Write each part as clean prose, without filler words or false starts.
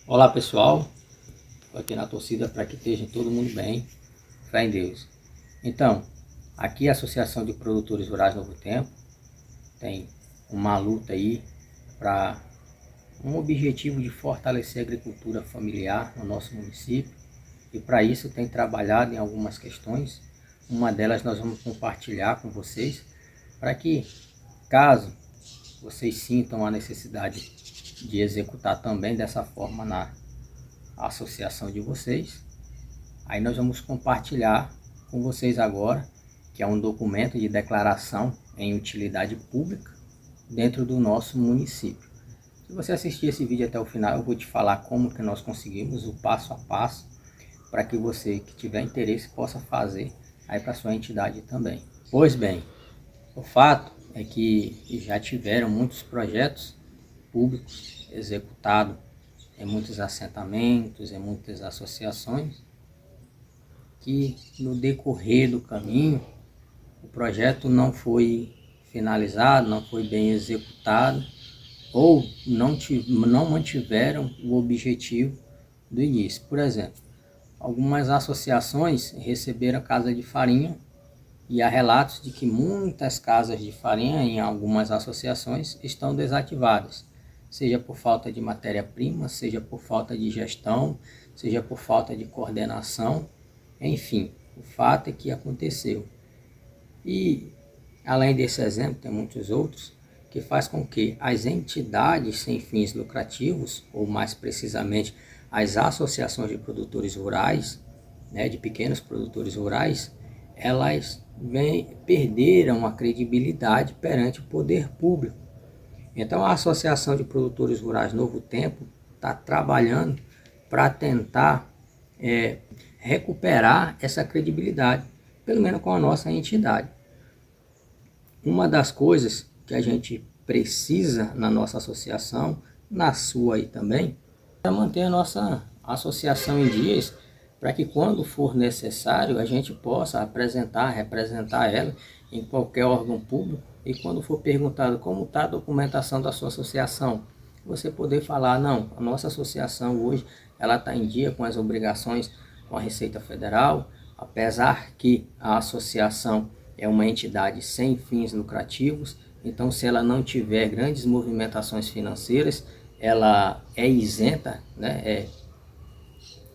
Olá pessoal, estou aqui na torcida para que esteja todo mundo bem, fé em Deus. Então, aqui a Associação de Produtores Rurais Novo Tempo tem uma luta aí para um objetivo de fortalecer a agricultura familiar no nosso município, e para isso tem trabalhado em algumas questões. Uma delas nós vamos compartilhar com vocês, para que caso vocês sintam a necessidade de executar também dessa forma na associação de vocês, aí nós vamos compartilhar com vocês agora, que é um documento de declaração em utilidade pública dentro do nosso município. Se você assistir esse vídeo até o final, eu vou te falar como que nós conseguimos, o passo a passo, para que você que tiver interesse possa fazer aí para sua entidade também. Pois bem, o fato é que já tiveram muitos projetos públicos executados em muitos assentamentos, em muitas associações, que no decorrer do caminho o projeto não foi finalizado, não foi bem executado, ou não mantiveram o objetivo do início. Por exemplo, algumas associações receberam casa de farinha, e há relatos de que muitas casas de farinha em algumas associações estão desativadas, seja por falta de matéria-prima, seja por falta de gestão, seja por falta de coordenação, enfim, o fato é que aconteceu. E além desse exemplo, tem muitos outros, que faz com que as entidades sem fins lucrativos, ou mais precisamente as associações de produtores rurais, de pequenos produtores rurais, elas perderam a credibilidade perante o poder público. Então a Associação de Produtores Rurais Novo Tempo está trabalhando para tentar recuperar essa credibilidade, pelo menos com a nossa entidade. Uma das coisas que a gente precisa na nossa associação, na sua aí também, é manter a nossa associação em dias, para que quando for necessário a gente possa representar ela em qualquer órgão público, e quando for perguntado como está a documentação da sua associação, você poder falar, não, a nossa associação hoje ela está em dia com as obrigações com a Receita Federal, apesar que a associação é uma entidade sem fins lucrativos, então se ela não tiver grandes movimentações financeiras, ela é isenta,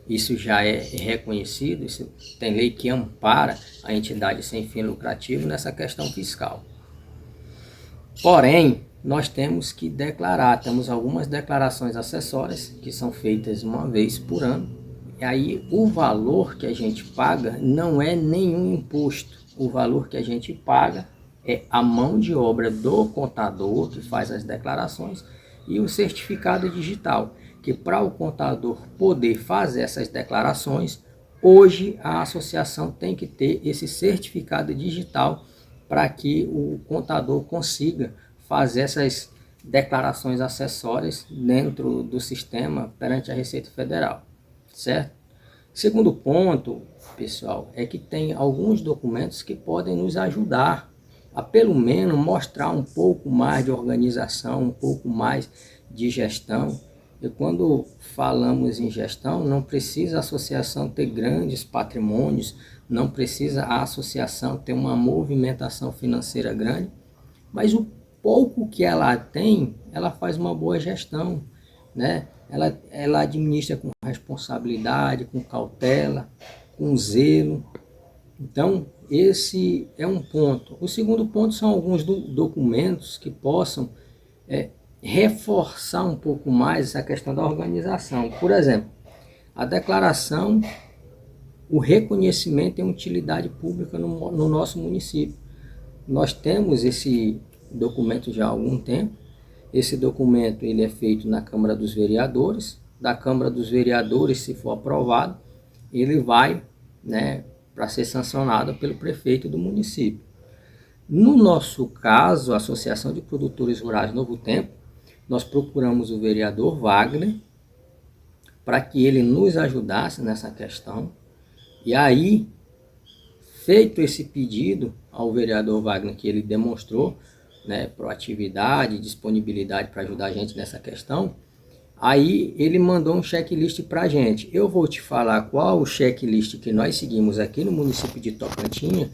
isso já é reconhecido, isso tem lei que ampara a entidade sem fim lucrativo nessa questão fiscal. Porém, nós temos que declarar, temos algumas declarações acessórias que são feitas uma vez por ano, e aí o valor que a gente paga não é nenhum imposto, o valor que a gente paga é a mão de obra do contador que faz as declarações e o certificado digital, que para o contador poder fazer essas declarações, hoje a associação tem que ter esse certificado digital para que o contador consiga fazer essas declarações acessórias dentro do sistema perante a Receita Federal, certo? Segundo ponto, pessoal, é que tem alguns documentos que podem nos ajudar a pelo menos mostrar um pouco mais de organização, um pouco mais de gestão. E quando falamos em gestão, não precisa a associação ter grandes patrimônios, não precisa a associação ter uma movimentação financeira grande, mas o pouco que ela tem, ela faz uma boa gestão, Ela administra com responsabilidade, com cautela, com zelo. Então, esse é um ponto. O segundo ponto são alguns documentos que possam reforçar um pouco mais essa questão da organização. Por exemplo, a declaração, o reconhecimento em utilidade pública no nosso município. Nós temos esse documento já há algum tempo. Esse documento ele é feito na Câmara dos Vereadores. Da Câmara dos Vereadores, se for aprovado, ele vai para ser sancionado pelo prefeito do município. No nosso caso, a Associação de Produtores Rurais Novo Tempo, nós procuramos o vereador Wagner para que ele nos ajudasse nessa questão. E aí, feito esse pedido ao vereador Wagner, que ele demonstrou proatividade, disponibilidade para ajudar a gente nessa questão, Aí ele mandou um checklist para a gente. Eu vou te falar qual o checklist que nós seguimos aqui no município de Tocantinha,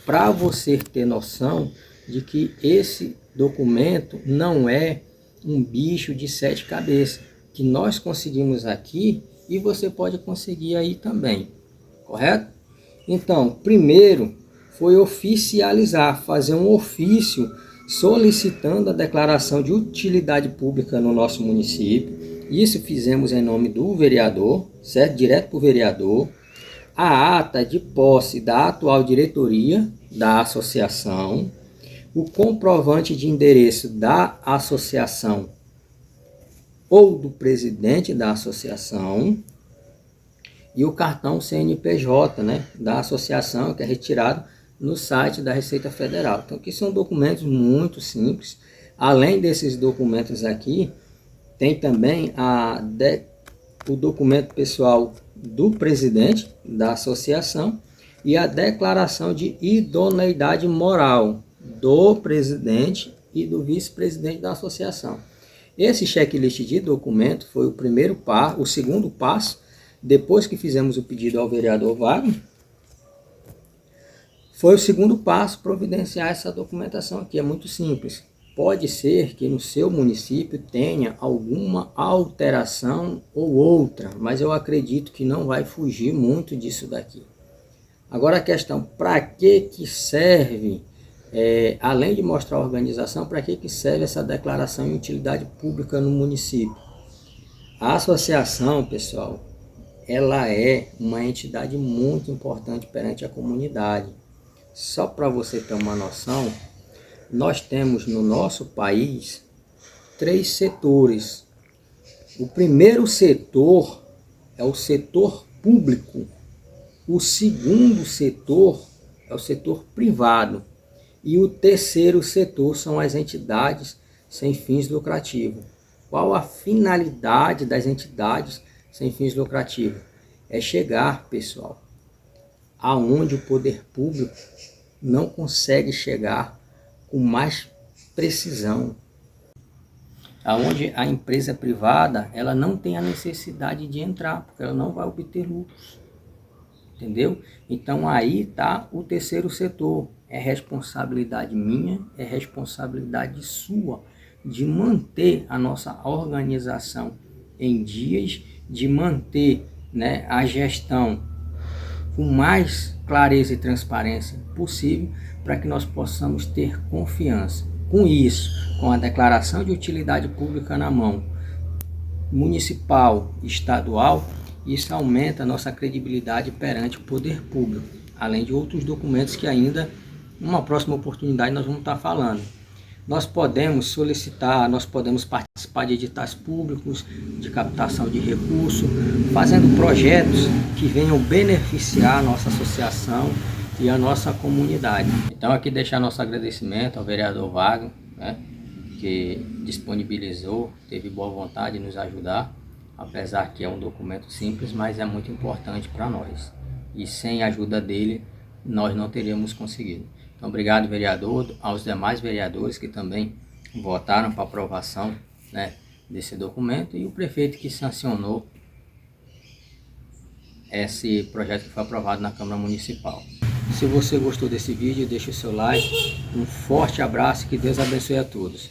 para você ter noção de que esse documento não é um bicho de 7 cabeças, que nós conseguimos aqui e você pode conseguir aí também, correto? Então, primeiro foi oficializar, fazer um ofício solicitando a declaração de utilidade pública no nosso município. Isso fizemos em nome do vereador, certo? Direto para o vereador. A ata de posse da atual diretoria da associação, o comprovante de endereço da associação ou do presidente da associação e o cartão CNPJ, né, da associação, que é retirado no site da Receita Federal. Então, aqui são documentos muito simples. Além desses documentos aqui, tem também o documento pessoal do presidente da associação e a declaração de idoneidade moral do presidente e do vice-presidente da associação. Esse checklist de documento foi o primeiro passo, o segundo passo, depois que fizemos o pedido ao vereador Wagner, foi o segundo passo providenciar essa documentação aqui. É muito simples. Pode ser que no seu município tenha alguma alteração ou outra, mas eu acredito que não vai fugir muito disso daqui. Agora a questão, para que serve, além de mostrar a organização, para que serve essa declaração de utilidade pública no município? A associação, pessoal, ela é uma entidade muito importante perante a comunidade. Só para você ter uma noção, nós temos no nosso país 3 setores. O primeiro setor é o setor público. O segundo setor é o setor privado. E o terceiro setor são as entidades sem fins lucrativos. Qual a finalidade das entidades sem fins lucrativos? É chegar, pessoal, aonde o poder público não consegue chegar com mais precisão. Aonde a empresa privada, ela não tem a necessidade de entrar, porque ela não vai obter lucros. Entendeu? Então aí está o terceiro setor. É responsabilidade minha, é responsabilidade sua de manter a nossa organização em dias, de manter, né, a gestão com mais clareza e transparência possível, para que nós possamos ter confiança. Com isso, com a declaração de utilidade pública na mão, municipal, estadual, isso aumenta a nossa credibilidade perante o poder público, além de outros documentos que ainda, numa próxima oportunidade, nós vamos estar falando. Nós podemos solicitar, nós podemos participar de editais públicos, de captação de recursos, fazendo projetos que venham beneficiar a nossa associação e a nossa comunidade. Então aqui deixar nosso agradecimento ao vereador Wagner, né, que disponibilizou, teve boa vontade de nos ajudar, apesar que é um documento simples, mas é muito importante para nós. E sem a ajuda dele, nós não teríamos conseguido. Então, obrigado, vereador, aos demais vereadores que também votaram para aprovação, né, desse documento, e o prefeito que sancionou esse projeto que foi aprovado na Câmara Municipal. Se você gostou desse vídeo, deixe o seu like, um forte abraço e que Deus abençoe a todos.